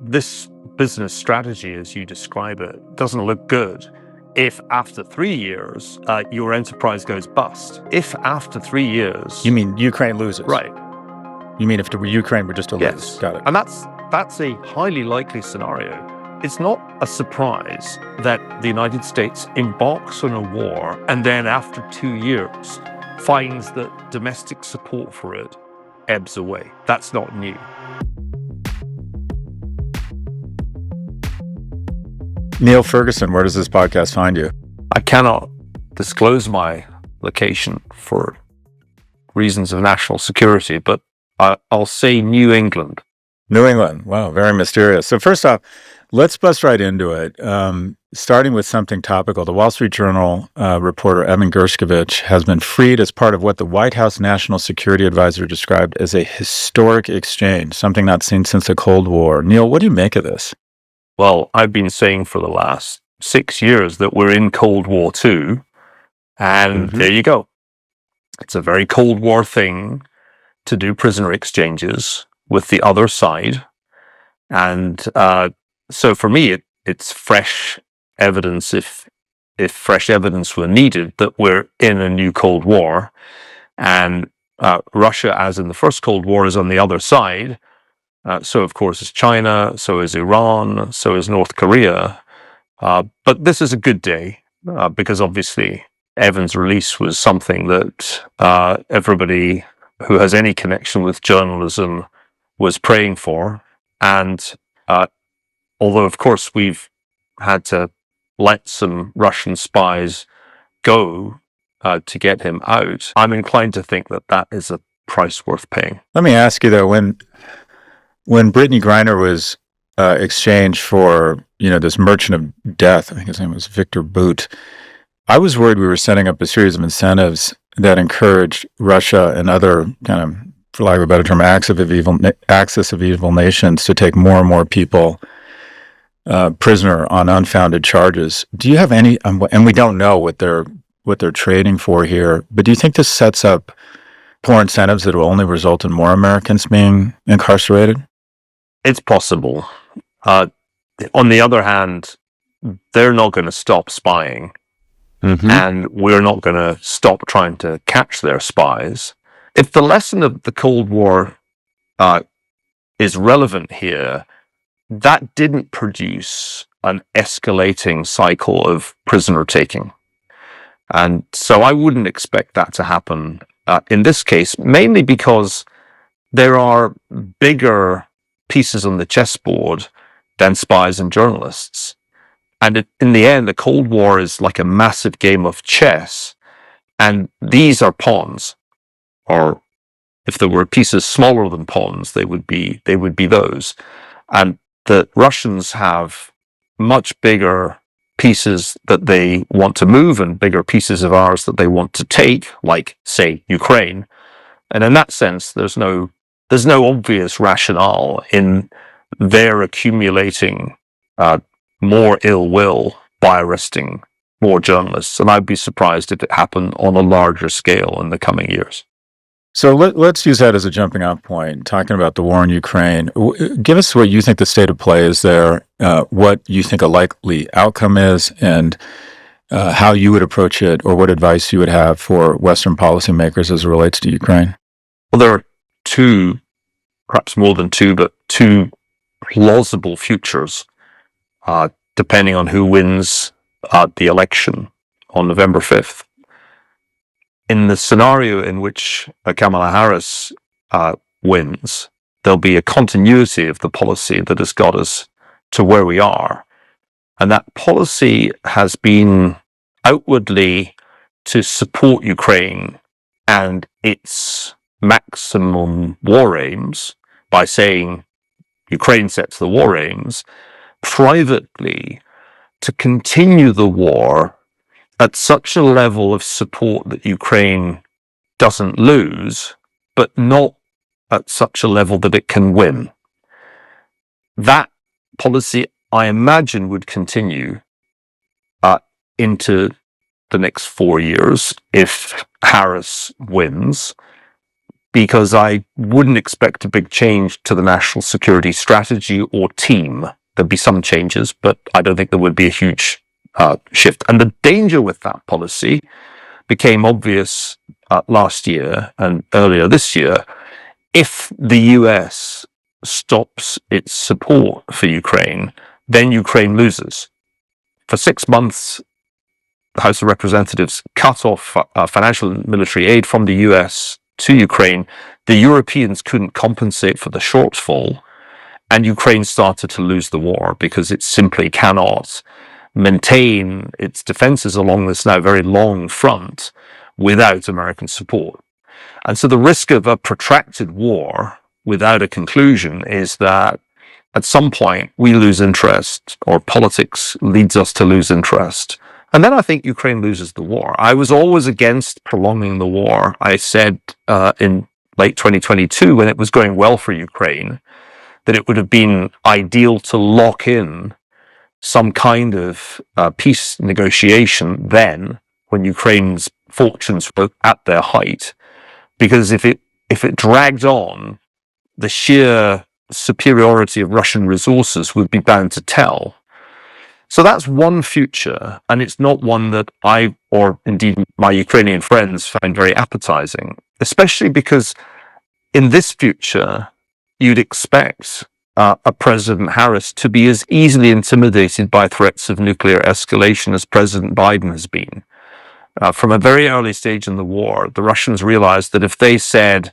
this business strategy, as you describe it, doesn't look good if after 3 years your enterprise goes bust. If after 3 years... You mean Ukraine loses? Right. You mean if Ukraine were just to lose? Yes. Got it. And that's a highly likely scenario. It's not a surprise that the United States embarks on a war and then after 2 years finds that domestic support for it ebbs away. That's not new. Niall Ferguson, where does this podcast find you? I cannot disclose my location for reasons of national security, but I'll say New England. New England. Wow, very mysterious. So first off, let's bust right into it. Starting with something topical, the Wall Street Journal reporter Evan Gershkovich has been freed as part of what the White House National Security Advisor described as a historic exchange, something not seen since the Cold War. Neil, what do you make of this? Well, I've been saying for the last 6 years that we're in Cold War II, and there you go. It's a very Cold War thing to do prisoner exchanges with the other side. And so for me, it's fresh evidence, if fresh evidence were needed, that we're in a new Cold War. And Russia, as in the first Cold War, is on the other side. So, of course, is China, so is Iran, so is North Korea. But this is a good day because obviously Evan's release was something that everybody who has any connection with journalism was praying for. And although, of course, we've had to let some Russian spies go to get him out, I'm inclined to think that that is a price worth paying. Let me ask you, though, when Brittany Griner was exchanged for, this merchant of death, I think his name was Victor Bout, I was worried we were setting up a series of incentives that encouraged Russia and other kind of, for lack of a better term, axis of evil nations to take more and more people prisoner on unfounded charges. Do you have any, and we don't know what they're trading for here, but do you think this sets up poor incentives that will only result in more Americans being incarcerated? It's possible. On the other hand, they're not going to stop spying, and we're not going to stop trying to catch their spies. If the lesson of the Cold War is relevant here, that didn't produce an escalating cycle of prisoner taking. And so I wouldn't expect that to happen in this case, mainly because there are bigger pieces on the chessboard than spies and journalists. And in the end, the Cold War is like a massive game of chess. And these are pawns. Or if there were pieces smaller than pawns, they would be those. And the Russians have much bigger pieces that they want to move and bigger pieces of ours that they want to take, like, say, Ukraine. And in that sense, there's no obvious rationale in their accumulating more ill will by arresting more journalists. And I'd be surprised if it happened on a larger scale in the coming years. So let's use that as a jumping off point, talking about the war in Ukraine. Give us what you think the state of play is there, what you think a likely outcome is, and how you would approach it, or what advice you would have for Western policymakers as it relates to Ukraine. Well, there are two, perhaps more than two, but two plausible futures, depending on who wins the election on November 5th. In the scenario in which Kamala Harris wins, there'll be a continuity of the policy that has got us to where we are. And that policy has been outwardly to support Ukraine and its maximum war aims by saying Ukraine sets the war aims, privately to continue the war at such a level of support that Ukraine doesn't lose, but not at such a level that it can win. That policy, I imagine, would continue into the next 4 years if Harris wins, because I wouldn't expect a big change to the national security strategy or team. There'd be some changes, but I don't think there would be a huge shift. And the danger with that policy became obvious last year and earlier this year. If the US stops its support for Ukraine, then Ukraine loses. For 6 months, the House of Representatives cut off financial and military aid from the US to Ukraine. The Europeans couldn't compensate for the shortfall, and Ukraine started to lose the war because it simply cannot maintain its defenses along this now very long front without American support. And so the risk of a protracted war without a conclusion is that at some point we lose interest, or politics leads us to lose interest. And then I think Ukraine loses the war. I was always against prolonging the war. I said in late 2022, when it was going well for Ukraine, that it would have been ideal to lock in some kind of peace negotiation then, when Ukraine's fortunes were at their height. Because if it dragged on, the sheer superiority of Russian resources would be bound to tell. So that's one future, and it's not one that I, or indeed my Ukrainian friends, find very appetizing, especially because in this future, you'd expect a President Harris to be as easily intimidated by threats of nuclear escalation as President Biden has been. From a very early stage in the war, the Russians realized that if they said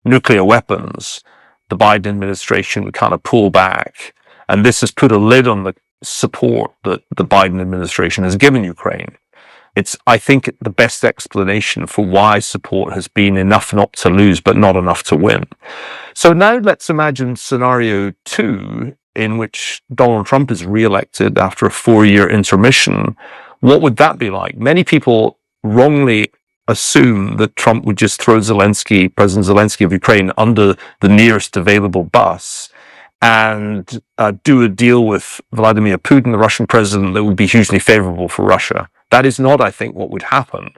nuclear weapons, the Biden administration would kind of pull back. And this has put a lid on the support that the Biden administration has given Ukraine. It's, I think, the best explanation for why support has been enough not to lose, but not enough to win. So now let's imagine scenario 2, in which Donald Trump is reelected after a 4-year intermission. What would that be like? Many people wrongly assume that Trump would just throw President Zelensky of Ukraine, under the nearest available bus and do a deal with Vladimir Putin, the Russian president, that would be hugely favorable for Russia. That is not, I think, what would happen.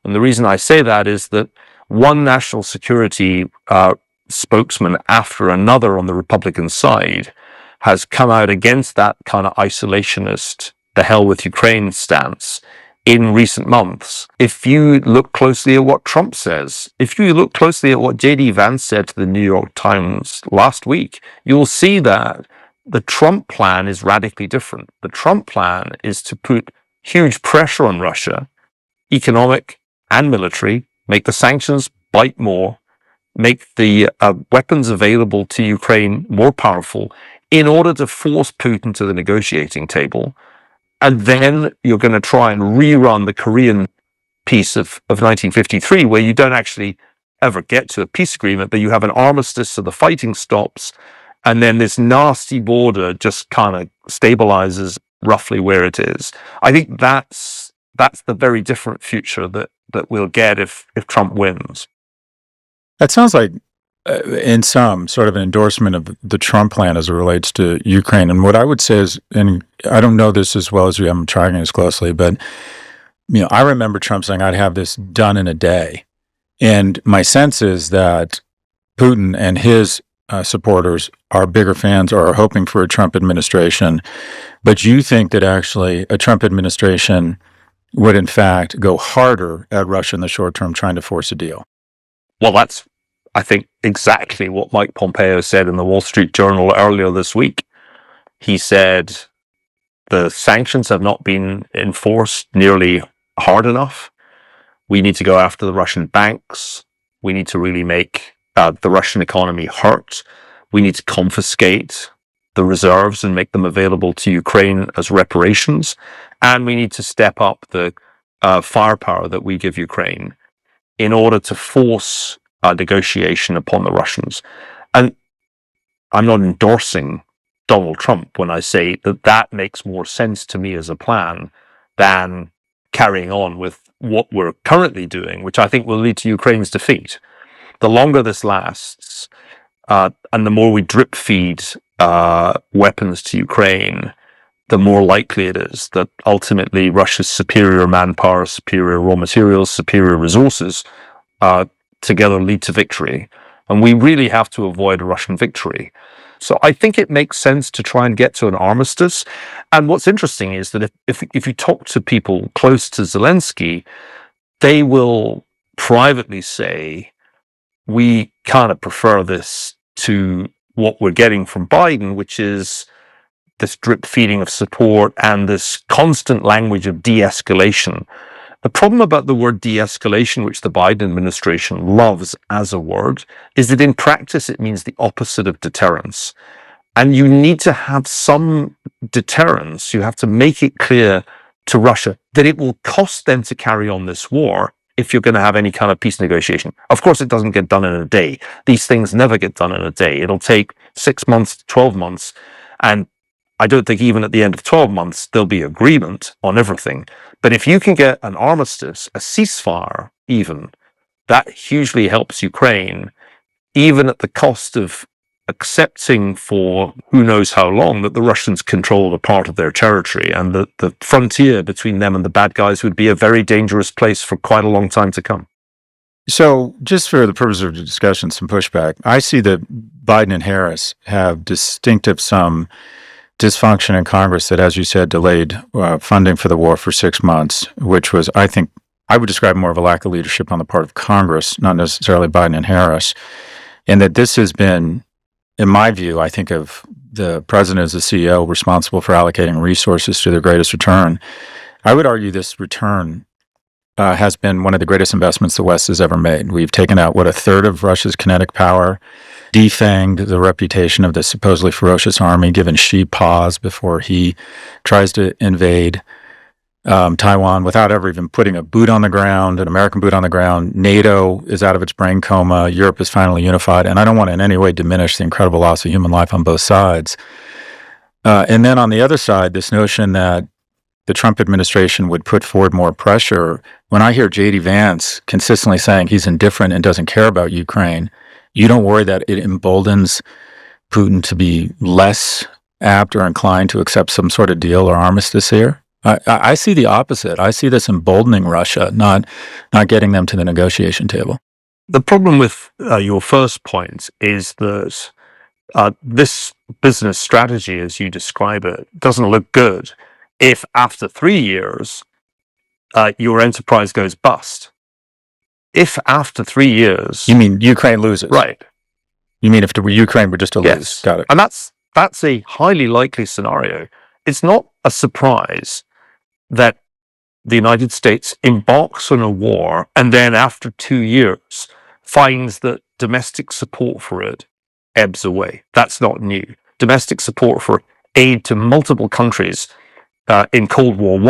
And the reason I say that is that one national security spokesman after another on the Republican side has come out against that kind of isolationist, the hell with Ukraine stance in recent months. If you look closely at what Trump says, if you look closely at what J.D. Vance said to the New York Times last week, you'll see that the Trump plan is radically different. The Trump plan is to put huge pressure on Russia, economic and military, make the sanctions bite more, make the weapons available to Ukraine more powerful in order to force Putin to the negotiating table. And then you're going to try and rerun the Korean peace of 1953, where you don't actually ever get to a peace agreement, but you have an armistice so the fighting stops, and then this nasty border just kind of stabilizes roughly where it is. I think that's the very different future that we'll get if Trump wins. That sounds like, in some, sort of an endorsement of the Trump plan as it relates to Ukraine. And what I would say is, and I don't know this as well as you, I'm tracking this closely, but I remember Trump saying, I'd have this done in a day. And my sense is that Putin and his supporters are bigger fans or are hoping for a Trump administration. But you think that actually a Trump administration would, in fact, go harder at Russia in the short term, trying to force a deal? Well, that's, I think, exactly what Mike Pompeo said in the Wall Street Journal earlier this week. He said the sanctions have not been enforced nearly hard enough. We need to go after the Russian banks. We need to really make the Russian economy hurt. We need to confiscate the reserves and make them available to Ukraine as reparations. And we need to step up the firepower that we give Ukraine in order to force negotiation upon the Russians. And I'm not endorsing Donald Trump when I say that makes more sense to me as a plan than carrying on with what we're currently doing, which I think will lead to Ukraine's defeat. The longer this lasts, and the more we drip feed weapons to Ukraine, the more likely it is that ultimately Russia's superior manpower, superior raw materials, superior resources together lead to victory. And we really have to avoid a Russian victory. So I think it makes sense to try and get to an armistice. And what's interesting is that if you talk to people close to Zelensky, they will privately say, we kind of prefer this to what we're getting from Biden, which is this drip feeding of support and this constant language of de-escalation. The problem about the word de-escalation, which the Biden administration loves as a word, is that in practice it means the opposite of deterrence. And you need to have some deterrence. You have to make it clear to Russia that it will cost them to carry on this war if you're going to have any kind of peace negotiation. Of course, it doesn't get done in a day. These things never get done in a day. It'll take 6 months to 12 months. And I don't think even at the end of 12 months, there'll be agreement on everything. But if you can get an armistice, a ceasefire even, that hugely helps Ukraine, even at the cost of accepting for who knows how long that the Russians control a part of their territory, and the frontier between them and the bad guys would be a very dangerous place for quite a long time to come. So just for the purpose of the discussion, some pushback. I see that Biden and Harris have distinctive some dysfunction in Congress that, as you said, delayed funding for the war for 6 months, which was, I think, I would describe more of a lack of leadership on the part of Congress, not necessarily Biden and Harris. And that this has been, in my view, I think of the president as the CEO responsible for allocating resources to their greatest return. I would argue this return has been one of the greatest investments the West has ever made. We've taken out, a third of Russia's kinetic power, defanged the reputation of the supposedly ferocious army, given Xi pause before he tries to invade Taiwan without ever even putting a boot on the ground, an American boot on the ground. NATO is out of its brain coma. Europe is finally unified. And I don't want to in any way diminish the incredible loss of human life on both sides. And then on the other side, this notion that the Trump administration would put forward more pressure. When I hear J.D. Vance consistently saying he's indifferent and doesn't care about Ukraine, you don't worry that it emboldens Putin to be less apt or inclined to accept some sort of deal or armistice here? I see the opposite. I see this emboldening Russia, not getting them to the negotiation table. The problem with your first point is that this business strategy, as you describe it, doesn't look good if after 3 years your enterprise goes bust. If after 3 years... You mean Ukraine loses? Right. You mean if Ukraine were just to lose? Got it. And that's a highly likely scenario. It's not a surprise that the United States embarks on a war and then after 2 years finds that domestic support for it ebbs away. That's not new. Domestic support for aid to multiple countries in Cold War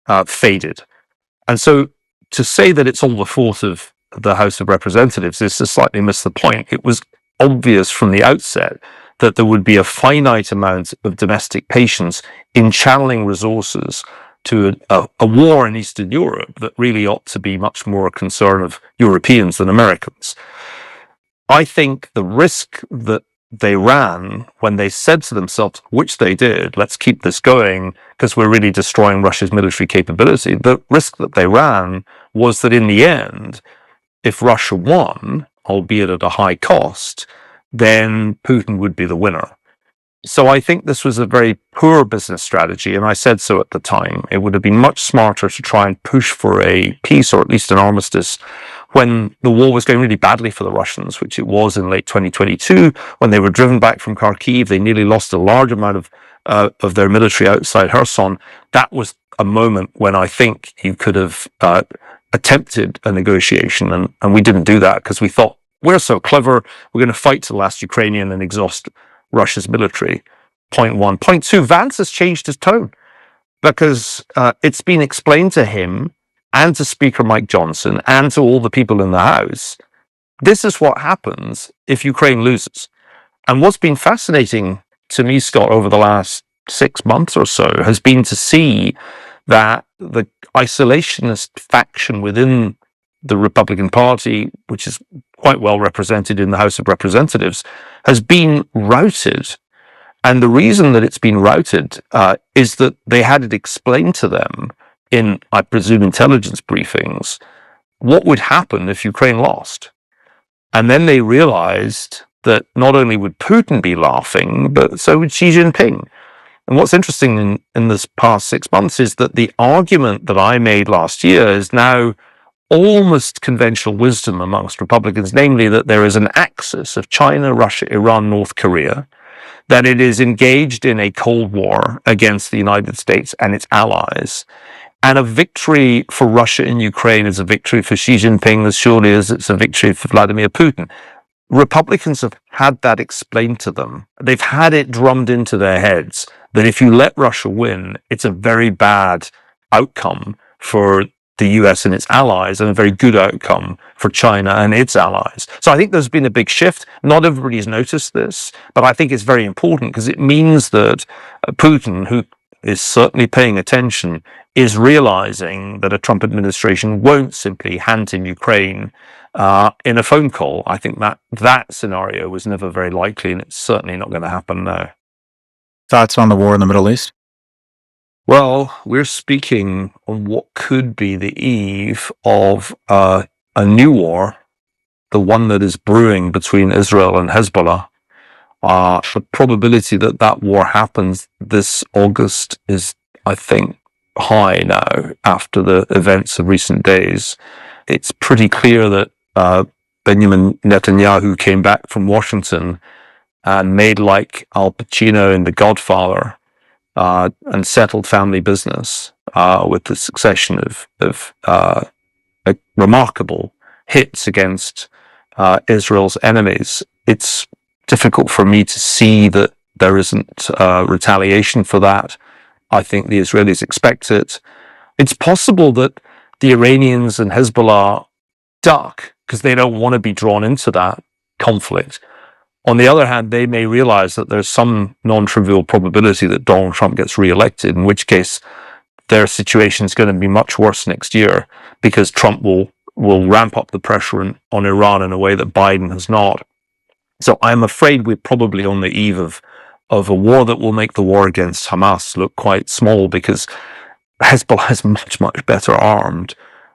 I faded. And so to say that it's all the fault of the House of Representatives is to slightly miss the point. It was obvious from the outset that there would be a finite amount of domestic patience in channeling resources to a war in Eastern Europe that really ought to be much more a concern of Europeans than Americans. I think the risk that they ran when they said to themselves, which they did, let's keep this going because we're really destroying Russia's military capability. The risk that they ran was that in the end, if Russia won, albeit at a high cost, then Putin would be the winner. So I think this was a very poor business strategy, and I said so at the time. It would have been much smarter to try and push for a peace or at least an armistice when the war was going really badly for the Russians, which it was in late 2022, when they were driven back from Kharkiv. They nearly lost a large amount of their military outside Kherson. That was a moment when I think you could have attempted a negotiation, and we didn't do that because we thought, we're so clever, we're going to fight to the last Ukrainian and exhaust Russia's military. Point one. Point two, Vance has changed his tone because it's been explained to him and to Speaker Mike Johnson and to all the people in the House, this is what happens if Ukraine loses. And what's been fascinating to me, Scott, over the last 6 months or so has been to see that the isolationist faction within the Republican Party, which is quite well represented in the House of Representatives, has been routed. And the reason that it's been routed is that they had it explained to them in, I presume, intelligence briefings what would happen if Ukraine lost? And then they realized that not only would Putin be laughing, but so would Xi Jinping. And what's interesting in this past 6 months is that the argument that I made last year is now almost conventional wisdom amongst Republicans, namely that there is an axis of China, Russia, Iran, North Korea, that it is engaged in a Cold War against the United States and its allies. And a victory for Russia in Ukraine is a victory for Xi Jinping as surely as it's a victory for Vladimir Putin. Republicans have had that explained to them. They've had it drummed into their heads that if you let Russia win, it's a very bad outcome for the US and its allies, and a very good outcome for China and its allies. So I think there's been a big shift. Not everybody's noticed this, but I think it's very important because it means that Putin, who is certainly paying attention, is realizing that a Trump administration won't simply hand him Ukraine in a phone call. I think that scenario was never very likely, and it's certainly not going to happen now. Thoughts on the war in the Middle East? Well, we're speaking on what could be the eve of a new war, the one that is brewing between Israel and Hezbollah. The probability that that war happens this August is, I think, high now after the events of recent days. It's pretty clear that Benjamin Netanyahu came back from Washington and made like Al Pacino in The Godfather, and settled family business with the succession of remarkable hits against Israel's enemies. It's difficult for me to see that there isn't retaliation for that. I think the Israelis expect it. It's possible that the Iranians and Hezbollah duck because they don't want to be drawn into that conflict. On the other hand, they may realize that there's some non-trivial probability that Donald Trump gets re-elected, in which case their situation is going to be much worse next year because Trump will ramp up the pressure on Iran in a way that Biden has not. So I'm afraid we're probably on the eve of a war that will make the war against Hamas look quite small because Hezbollah is much, much better armed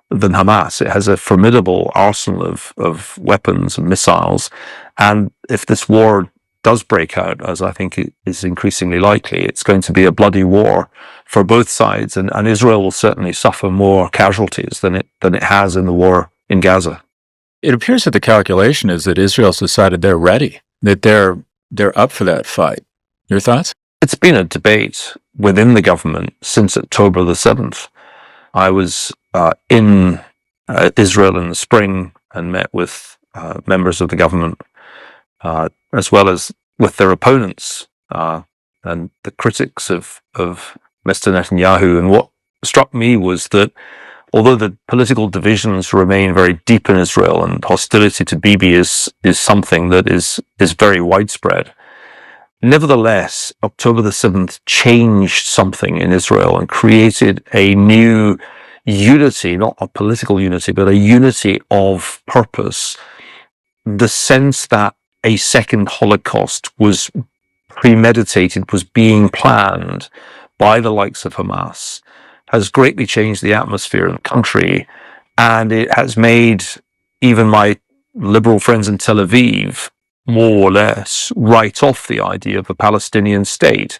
than Hamas. It has a formidable arsenal of weapons and missiles. And if this war does break out, as I think it is increasingly likely, it's going to be a bloody war for both sides. And Israel will certainly suffer more casualties than it has in the war in Gaza. It appears that the calculation is that Israel's decided they're ready, that they're up for that fight. Your thoughts? It's been a debate within the government since October the 7th. I was in Israel in the spring and met with members of the government, as well as with their opponents and the critics of Mr. Netanyahu. And what struck me was that although the political divisions remain very deep in Israel and hostility to Bibi is something that is very widespread, nevertheless, October the 7th changed something in Israel and created a new unity, not a political unity, but a unity of purpose. The sense that a second Holocaust was premeditated, was being planned by the likes of Hamas, has greatly changed the atmosphere in the country. And it has made even my liberal friends in Tel Aviv more or less write off the idea of a Palestinian state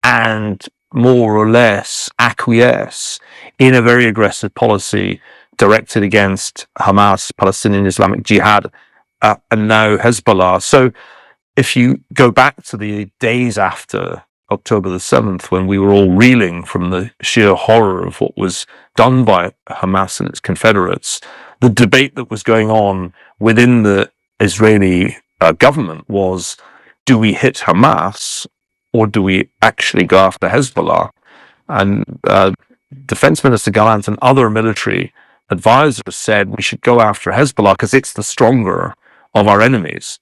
and more or less acquiesce in a very aggressive policy directed against Hamas, Palestinian Islamic Jihad, and now Hezbollah. So if you go back to the days after October the 7th, when we were all reeling from the sheer horror of what was done by Hamas and its confederates, the debate that was going on within the Israeli government was, do we hit Hamas or do we actually go after Hezbollah? And Defense Minister Gallant and other military advisors said we should go after Hezbollah because it's the stronger of our enemies.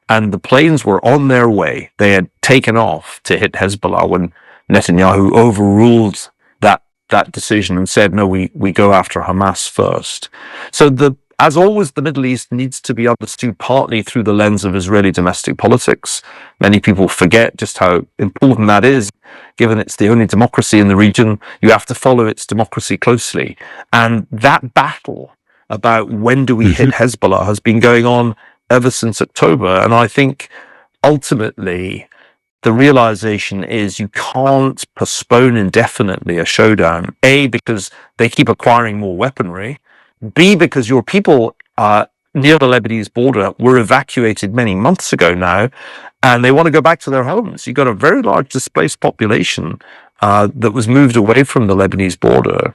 And the planes were on their way. They had taken off to hit Hezbollah when Netanyahu overruled that decision and said, no, we go after Hamas first. So as always, the Middle East needs to be understood partly through the lens of Israeli domestic politics. Many people forget just how important that is. Given it's the only democracy in the region, you have to follow its democracy closely. And that battle about when do we hit Hezbollah has been going on ever since October. And I think ultimately the realization is you can't postpone indefinitely a showdown. A, because they keep acquiring more weaponry. B, because your people near the Lebanese border were evacuated many months ago now, and they want to go back to their homes. You've got a very large displaced population that was moved away from the Lebanese border.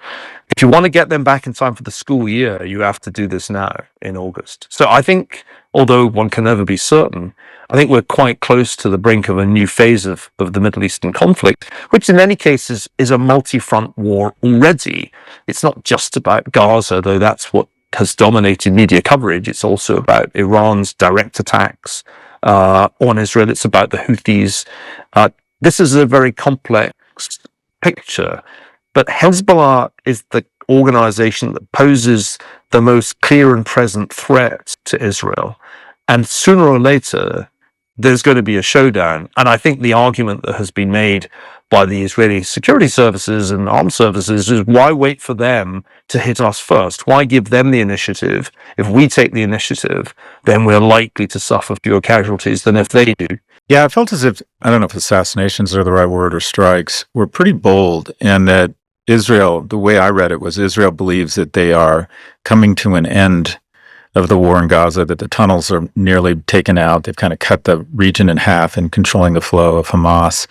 If you want to get them back in time for the school year, you have to do this now in August. So I think, although one can never be certain, I think we're quite close to the brink of a new phase of the Middle Eastern conflict, which in any case is a multi-front war already. It's not just about Gaza, though that's what has dominated media coverage. It's also about Iran's direct attacks on Israel. It's about the Houthis. This is a very complex picture, but Hezbollah is the organization that poses the most clear and present threat to Israel. And sooner or later, there's going to be a showdown. And I think the argument that has been made by the Israeli security services and armed services is, why wait for them to hit us first? Why give them the initiative? If we take the initiative, then we're likely to suffer fewer casualties than if they do. Yeah, I felt as if, I don't know if assassinations are the right word or strikes, were pretty bold, and that Israel, the way I read it was Israel believes that they are coming to an end of the war in Gaza, that the tunnels are nearly taken out. They've kind of cut the region in half and controlling the flow of Hamas.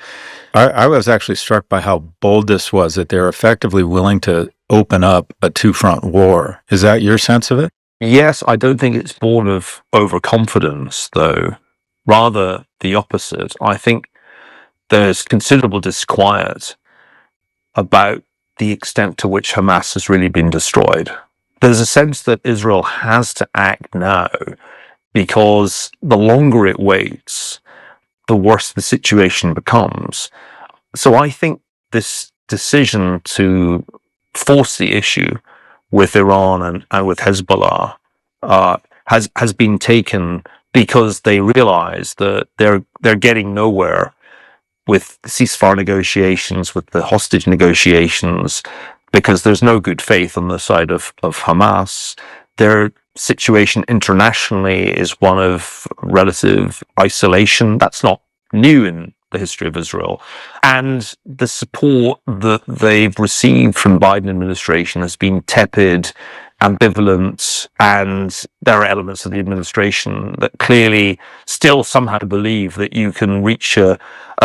I was actually struck by how bold this was, that they're effectively willing to open up a two-front war. Is that your sense of it? Yes, I don't think it's born of overconfidence, though. Rather the opposite. I think there's considerable disquiet about the extent to which Hamas has really been destroyed. There's a sense that Israel has to act now, because the longer it waits, the worse the situation becomes. So I think this decision to force the issue with Iran and with Hezbollah has been taken because they realize that they're getting nowhere with ceasefire negotiations, with the hostage negotiations, because there's no good faith on the side of Hamas. Their situation internationally is one of relative isolation. That's not new in the history of Israel. And the support that they've received from Biden administration has been tepid, ambivalent, and there are elements of the administration that clearly still somehow believe that you can reach a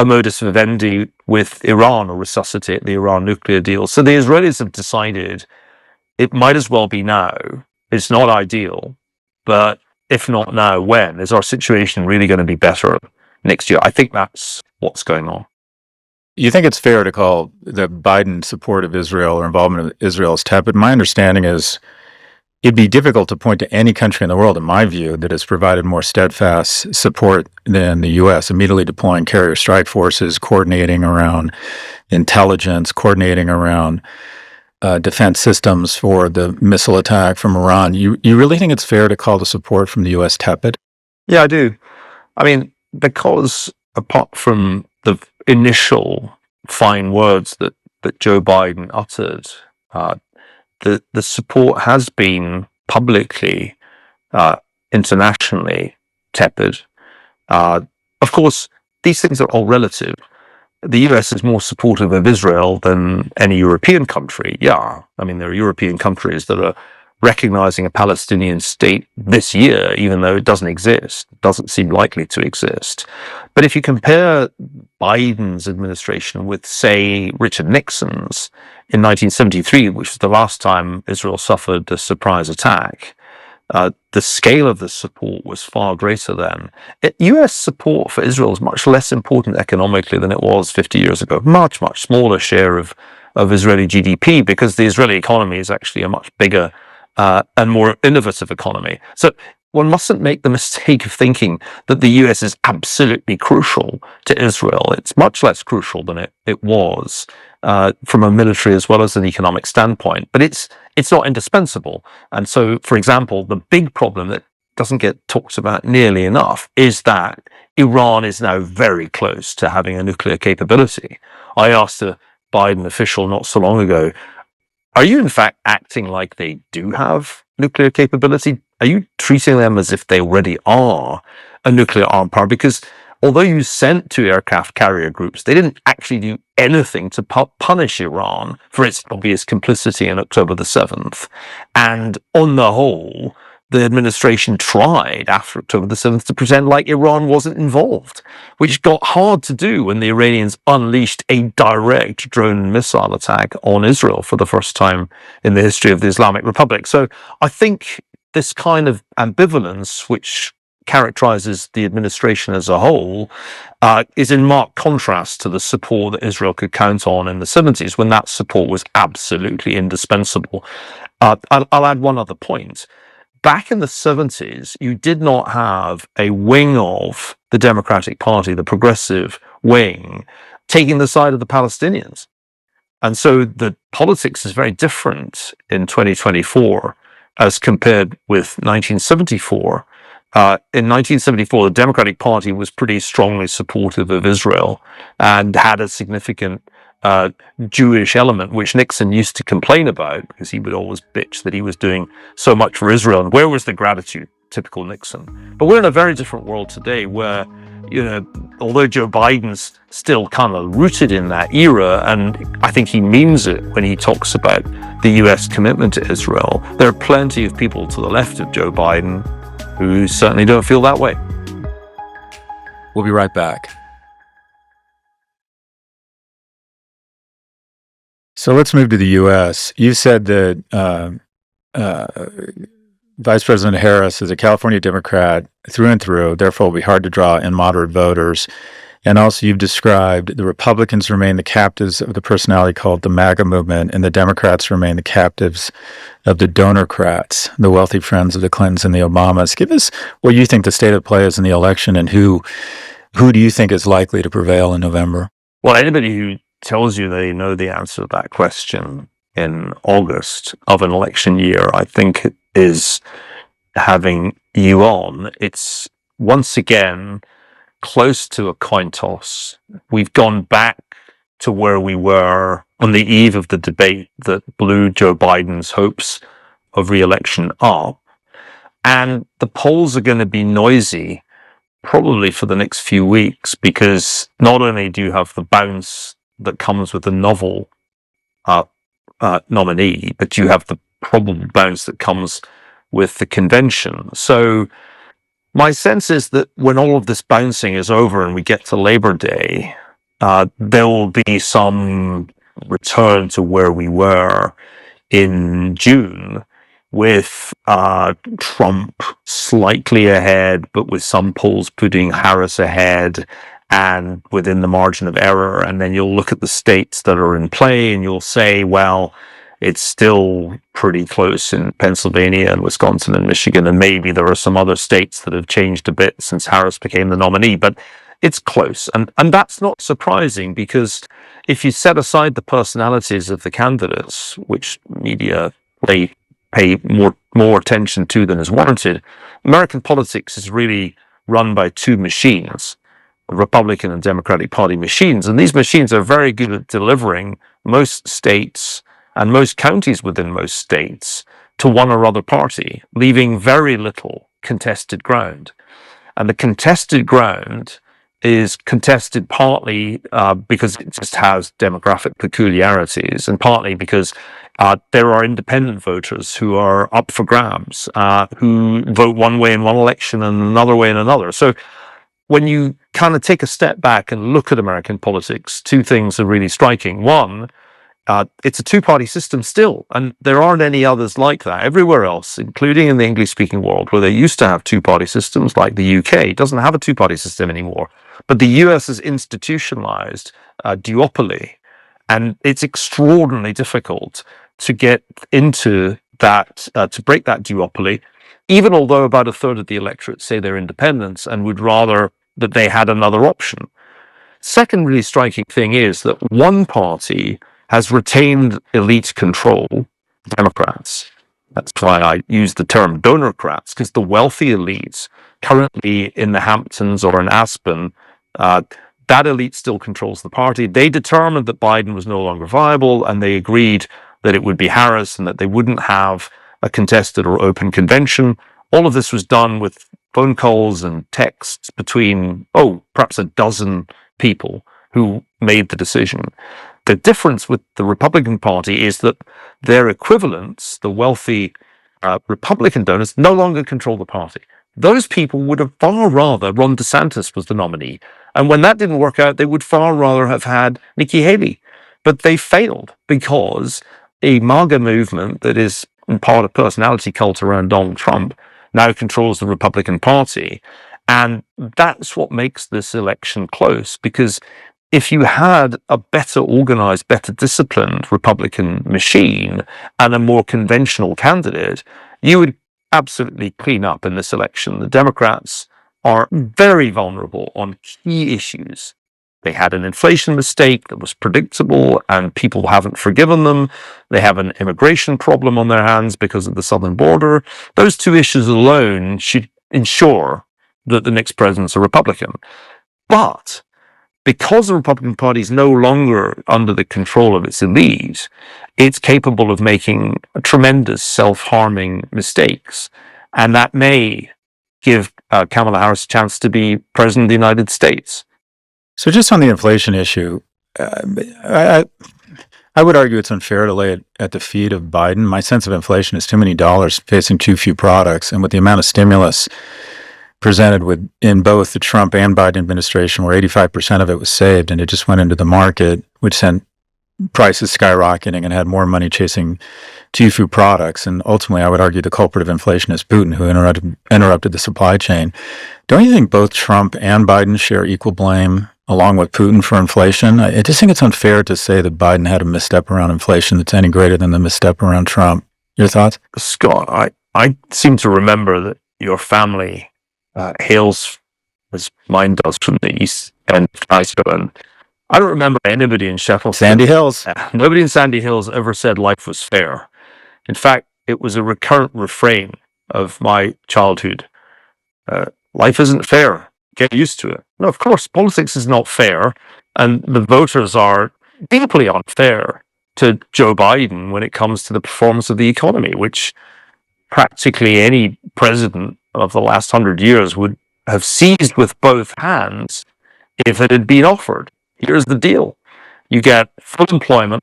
modus vivendi with Iran or resuscitate the Iran nuclear deal. So the Israelis have decided it might as well be now. It's not ideal, but if not now, when? Is our situation really going to be better next year? I think that's what's going on. You think it's fair to call the Biden support of Israel or involvement of Israel as tepid? My understanding is it'd be difficult to point to any country in the world, in my view, that has provided more steadfast support than the U.S., immediately deploying carrier strike forces, coordinating around intelligence, coordinating around defense systems for the missile attack from Iran. You really think it's fair to call the support from the U.S. tepid? Yeah, I do. I mean, because apart from the initial fine words that Joe Biden uttered, the support has been publicly, internationally tepid. Of course, these things are all relative. The US is more supportive of Israel than any European country. Yeah, I mean, there are European countries that are recognizing a Palestinian state this year, even though it doesn't exist, doesn't seem likely to exist. But if you compare Biden's administration with, say, Richard Nixon's in 1973, which was the last time Israel suffered a surprise attack, the scale of the support was far greater then. US support for Israel is much less important economically than it was 50 years ago. Much, much smaller share of Israeli GDP, because the Israeli economy is actually a much bigger and more innovative economy. So one mustn't make the mistake of thinking that the US is absolutely crucial to Israel. It's much less crucial than it was from a military as well as an economic standpoint. But it's not indispensable. And so, for example, the big problem that doesn't get talked about nearly enough is that Iran is now very close to having a nuclear capability. I asked a Biden official not so long ago, are you in fact acting like they do have nuclear capability? Are you treating them as if they already are a nuclear armed power? Because although you sent two aircraft carrier groups, they didn't actually do anything to punish Iran for its obvious complicity on October the 7th. And on the whole, the administration tried after October the 7th to pretend like Iran wasn't involved, which got hard to do when the Iranians unleashed a direct drone and missile attack on Israel for the first time in the history of the Islamic Republic. So I think this kind of ambivalence, which characterizes the administration as a whole, is in marked contrast to the support that Israel could count on in the 70s, when that support was absolutely indispensable. I'll add one other point. Back in the 70s, you did not have a wing of the Democratic Party, the progressive wing, taking the side of the Palestinians. And so the politics is very different in 2024 as compared with 1974. In 1974, the Democratic Party was pretty strongly supportive of Israel and had a significant Jewish element, which Nixon used to complain about because he would always bitch that he was doing so much for Israel. And where was the gratitude? Typical Nixon. But we're in a very different world today where, although Joe Biden's still kind of rooted in that era, and I think he means it when he talks about the US commitment to Israel, there are plenty of people to the left of Joe Biden who certainly don't feel that way. We'll be right back. So let's move to the U.S. You said that Vice President Harris is a California Democrat through and through, therefore it will be hard to draw in moderate voters. And also you've described the Republicans remain the captives of the personality called the MAGA movement, and the Democrats remain the captives of the Donorcrats, the wealthy friends of the Clintons and the Obamas. Give us what you think the state of play is in the election, and who do you think is likely to prevail in November? Well, anybody who tells you they know the answer to that question in August of an election year, I think is having you on. It's once again close to a coin toss. We've gone back to where we were on the eve of the debate that blew Joe Biden's hopes of re-election up. And the polls are going to be noisy probably for the next few weeks, because not only do you have the bounce that comes with the novel nominee, but you have the probable bounce that comes with the convention. So my sense is that when all of this bouncing is over and we get to Labor Day, there will be some return to where we were in June, with Trump slightly ahead, but with some polls putting Harris ahead and within the margin of error. And then you'll look at the states that are in play and you'll say, well, it's still pretty close in Pennsylvania and Wisconsin and Michigan, and maybe there are some other states that have changed a bit since Harris became the nominee, but it's close. And that's not surprising, because if you set aside the personalities of the candidates, which media pay more attention to than is warranted, American politics is really run by two machines, Republican and Democratic Party machines. And these machines are very good at delivering most states and most counties within most states to one or other party, leaving very little contested ground. And the contested ground is contested partly because it just has demographic peculiarities, and partly because there are independent voters who are up for grabs, who vote one way in one election and another way in another. So when you kind of take a step back and look at American politics, two things are really striking. One, it's a two-party system still, and there aren't any others like that. Everywhere else, including in the English-speaking world, where they used to have two-party systems, like the UK, doesn't have a two-party system anymore. But the US has institutionalized duopoly, and it's extraordinarily difficult to get into that, to break that duopoly, even although about a third of the electorate say they're independents and would rather that they had another option. Second really striking thing is that one party has retained elite control, Democrats. That's why I use the term Donorcrats, because the wealthy elites currently in the Hamptons or in Aspen, that elite still controls the party. They determined that Biden was no longer viable, and they agreed that it would be Harris and that they wouldn't have a contested or open convention. All of this was done with phone calls and texts between, perhaps a dozen people who made the decision. The difference with the Republican Party is that their equivalents, the wealthy Republican donors, no longer control the party. Those people would have far rather Ron DeSantis was the nominee. And when that didn't work out, they would far rather have had Nikki Haley. But they failed because a MAGA movement that is in part a personality cult around Donald Trump now controls the Republican Party. And that's what makes this election close, because if you had a better organized, better disciplined Republican machine and a more conventional candidate, you would absolutely clean up in this election. The Democrats are very vulnerable on key issues. They had an inflation mistake that was predictable and people haven't forgiven them. They have an immigration problem on their hands because of the southern border. Those two issues alone should ensure that the next president's a Republican. But because the Republican Party is no longer under the control of its elite, it's capable of making tremendous self-harming mistakes. And that may give Kamala Harris a chance to be president of the United States. So just on the inflation issue, I would argue it's unfair to lay it at the feet of Biden. My sense of inflation is too many dollars facing too few products. And with the amount of stimulus presented in both the Trump and Biden administration, where 85% of it was saved and it just went into the market, which sent prices skyrocketing and had more money chasing too few products. And ultimately, I would argue the culprit of inflation is Putin, who interrupted the supply chain. Don't you think both Trump and Biden share equal blame, along with Putin, for inflation? I just think it's unfair to say that Biden had a misstep around inflation that's any greater than the misstep around Trump. Your thoughts? Scott, I seem to remember that your family hails, as mine does, from the east end of Glasgow, and I don't remember anybody in Sheffield. Sandy Hills. Nobody in Sandy Hills ever said life was fair. In fact, it was a recurrent refrain of my childhood. Life isn't fair. Get used to it. No, of course, politics is not fair, and the voters are deeply unfair to Joe Biden when it comes to the performance of the economy, which practically any president of the last 100 years would have seized with both hands if it had been offered. Here's the deal. You get full employment,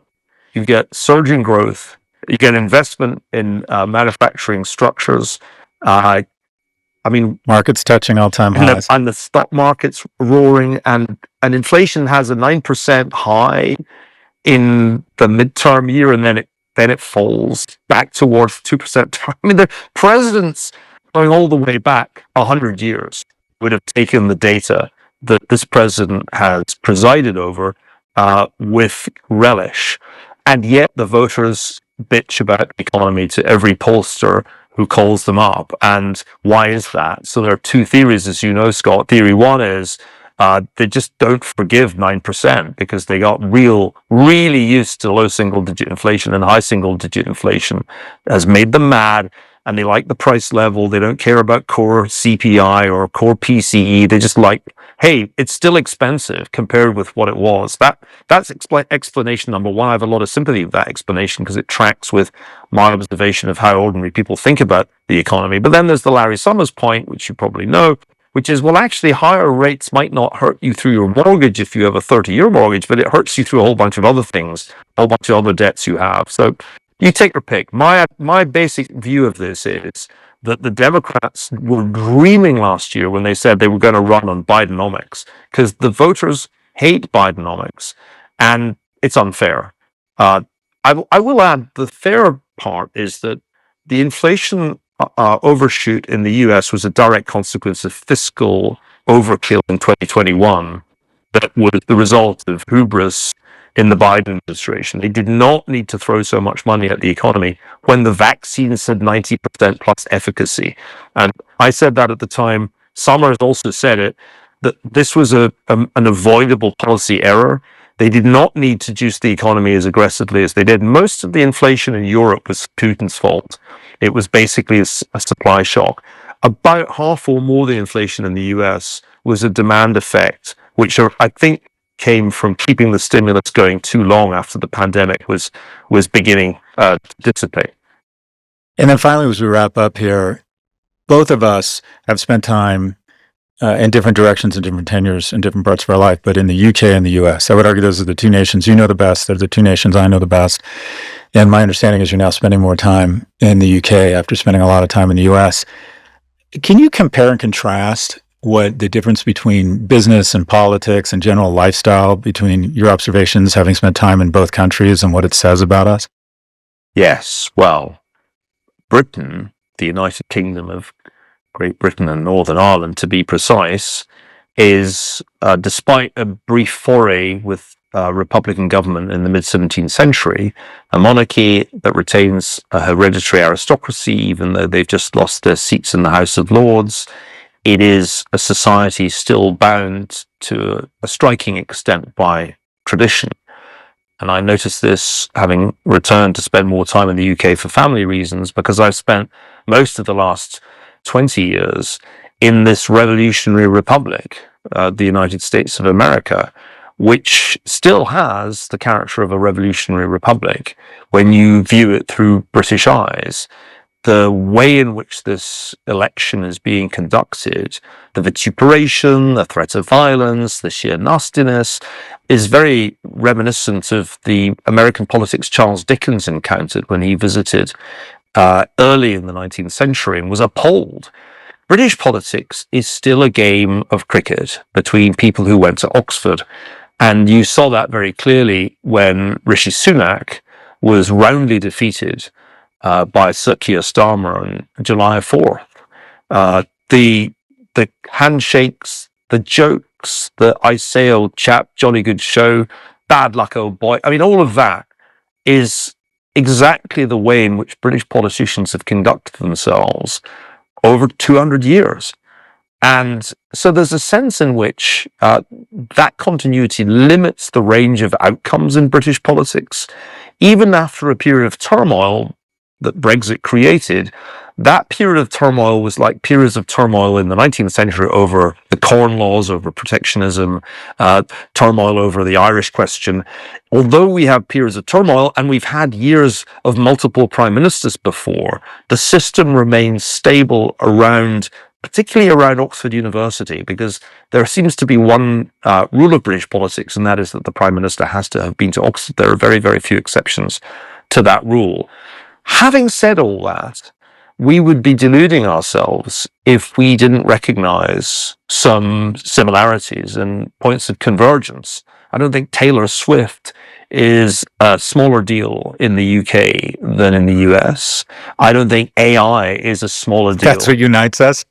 you get surging growth, you get investment in manufacturing structures. Markets touching all-time highs. And the stock market's roaring, and inflation has a 9% high in the midterm year, and then it falls back towards 2%. The presidents going all the way back 100 years would have taken the data that this president has presided over with relish. And yet the voters bitch about the economy to every pollster who calls them up. And why is that? So there are two theories, as you know, Scott. Theory one is they just don't forgive 9% because they got really used to low single-digit inflation, and high single-digit inflation has made them mad. And they like the price level. They don't care about core CPI or core PCE. They just like, hey, it's still expensive compared with what it was. That's explanation number one. I have a lot of sympathy with that explanation because it tracks with my observation of how ordinary people think about the economy. But then there's the Larry Summers point, which you probably know, which is, well, actually, higher rates might not hurt you through your mortgage if you have a 30-year mortgage, but it hurts you through a whole bunch of other things, a whole bunch of other debts you have. So you take your pick. My basic view of this is that the Democrats were dreaming last year when they said they were going to run on Bidenomics, because the voters hate Bidenomics, and it's unfair. I will add, the fair part is that the inflation overshoot in the US was a direct consequence of fiscal overkill in 2021 that was the result of hubris in the Biden administration. They did not need to throw so much money at the economy when the vaccine said 90% plus efficacy. And I said that at the time. Summers also said it, that this was an avoidable policy error. They did not need to juice the economy as aggressively as they did. Most of the inflation in Europe was Putin's fault. It was basically a supply shock. About half or more the inflation in the US was a demand effect, which I think came from keeping the stimulus going too long after the pandemic was beginning to dissipate. And then finally, as we wrap up here, both of us have spent time in different directions and different tenures in different parts of our life, but in the UK and the US. I would argue those are the two nations you know the best. They're the two nations I know the best. And my understanding is you're now spending more time in the UK after spending a lot of time in the US. Can you compare and contrast what the difference between business and politics and general lifestyle between your observations, having spent time in both countries, and what it says about us? Yes, well, Britain, the United Kingdom of Great Britain and Northern Ireland, to be precise, is, despite a brief foray with Republican government in the mid-17th century, a monarchy that retains a hereditary aristocracy, even though they've just lost their seats in the House of Lords. It is a society still bound to a striking extent by tradition. And I noticed this having returned to spend more time in the UK for family reasons, because I've spent most of the last 20 years in this revolutionary republic, the United States of America, which still has the character of a revolutionary republic when you view it through British eyes. The way in which this election is being conducted, the vituperation, the threat of violence, the sheer nastiness, is very reminiscent of the American politics Charles Dickens encountered when he visited early in the 19th century and was appalled. British politics is still a game of cricket between people who went to Oxford. And you saw that very clearly when Rishi Sunak was roundly defeated by Sir Keir Starmer on July 4th. The handshakes, the jokes, the I say old chap, jolly good show, bad luck old boy. I mean, all of that is exactly the way in which British politicians have conducted themselves over 200 years. And so there's a sense in which that continuity limits the range of outcomes in British politics. Even after a period of turmoil that Brexit created, that period of turmoil was like periods of turmoil in the 19th century over the Corn Laws, over protectionism, turmoil over the Irish question. Although we have periods of turmoil and we've had years of multiple prime ministers before, the system remains stable around, particularly around Oxford University, because there seems to be one rule of British politics, and that is that the prime minister has to have been to Oxford. There are very, very few exceptions to that rule. Having said all that, we would be deluding ourselves if we didn't recognize some similarities and points of convergence. I don't think Taylor Swift is a smaller deal in the UK than in the US. I don't think AI is a smaller deal. That's what unites us,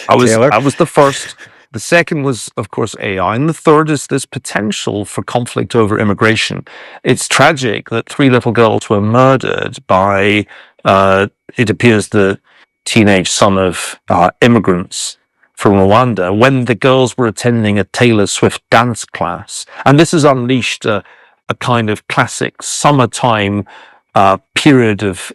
Taylor. I was the first. The second was, of course, AI. And the third is this potential for conflict over immigration. It's tragic that 3 little girls were murdered by, it appears, the teenage son of immigrants from Rwanda when the girls were attending a Taylor Swift dance class. And this has unleashed a kind of classic summertime period of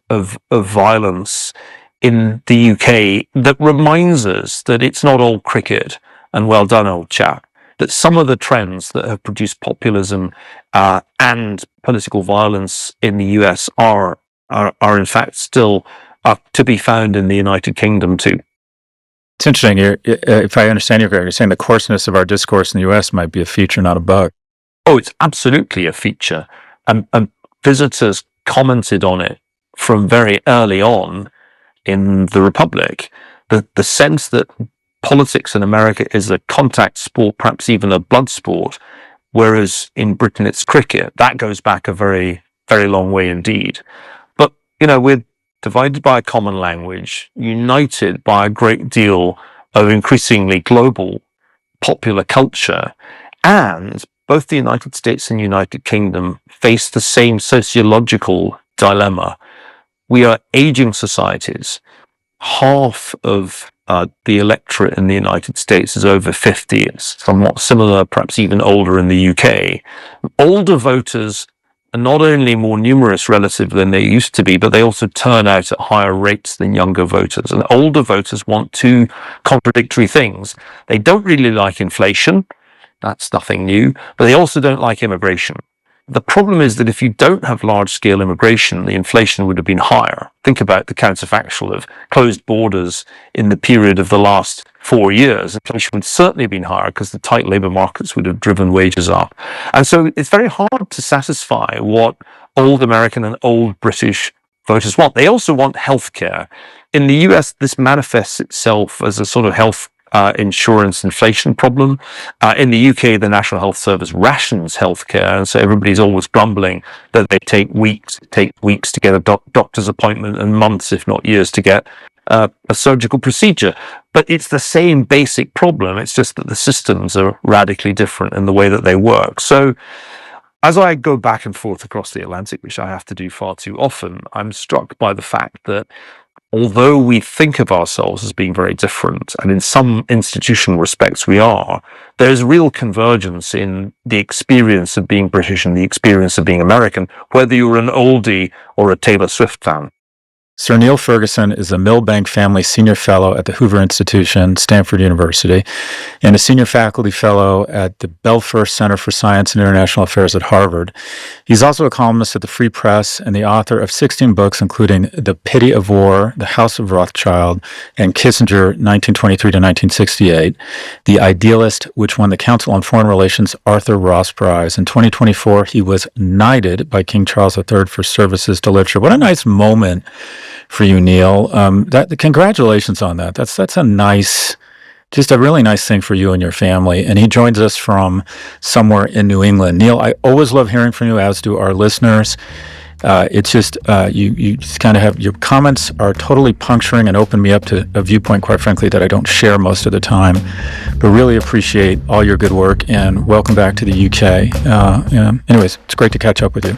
violence in the UK that reminds us that it's not all cricket and well done, old chap, that some of the trends that have produced populism and political violence in the US are in fact still to be found in the United Kingdom too. It's interesting. If I understand you correctly, you're saying the coarseness of our discourse in the US might be a feature, not a bug. Oh, it's absolutely a feature. And visitors commented on it from very early on in the Republic. The sense that politics in America is a contact sport, perhaps even a blood sport, whereas in Britain it's cricket. That goes back a very, very long way indeed. But, we're divided by a common language, united by a great deal of increasingly global popular culture, and both the United States and United Kingdom face the same sociological dilemma. We are aging societies. Half of the electorate in the United States is over 50. It's somewhat similar, perhaps even older in the UK. Older voters are not only more numerous relative than they used to be, but they also turn out at higher rates than younger voters. And older voters want two contradictory things. They don't really like inflation. That's nothing new. But they also don't like immigration. The problem is that if you don't have large-scale immigration, the inflation would have been higher. Think about the counterfactual of closed borders in the period of the last 4 years. Inflation would certainly have been higher because the tight labour markets would have driven wages up. And so it's very hard to satisfy what old American and old British voters want. They also want healthcare. In the US, this manifests itself as a sort of health insurance inflation problem. In the UK, the National Health Service rations healthcare, and so everybody's always grumbling that they take weeks to get a doctor's appointment and months, if not years, to get a surgical procedure. But it's the same basic problem. It's just that the systems are radically different in the way that they work. So as I go back and forth across the Atlantic, which I have to do far too often, I'm struck by the fact that although we think of ourselves as being very different, and in some institutional respects we are, there's real convergence in the experience of being British and the experience of being American, whether you're an oldie or a Taylor Swift fan. Sir Niall Ferguson is a Milbank Family Senior Fellow at the Hoover Institution, Stanford University, and a Senior Faculty Fellow at the Belfer Center for Science and International Affairs at Harvard. He's also a columnist at the Free Press and the author of 16 books, including The Pity of War, The House of Rothschild, and Kissinger, 1923 to 1968, The Idealist, which won the Council on Foreign Relations Arthur Ross Prize. In 2024, he was knighted by King Charles III for services to literature. What a nice moment for you, Neil. Congratulations on that. That's a nice, just a really nice thing for you and your family. And he joins us from somewhere in New England. Neil, I always love hearing from you, as do our listeners. It's just you just kind of have, your comments are totally puncturing and open me up to a viewpoint, quite frankly, that I don't share most of the time. But really appreciate all your good work, and welcome back to the UK. Anyways, it's great to catch up with you.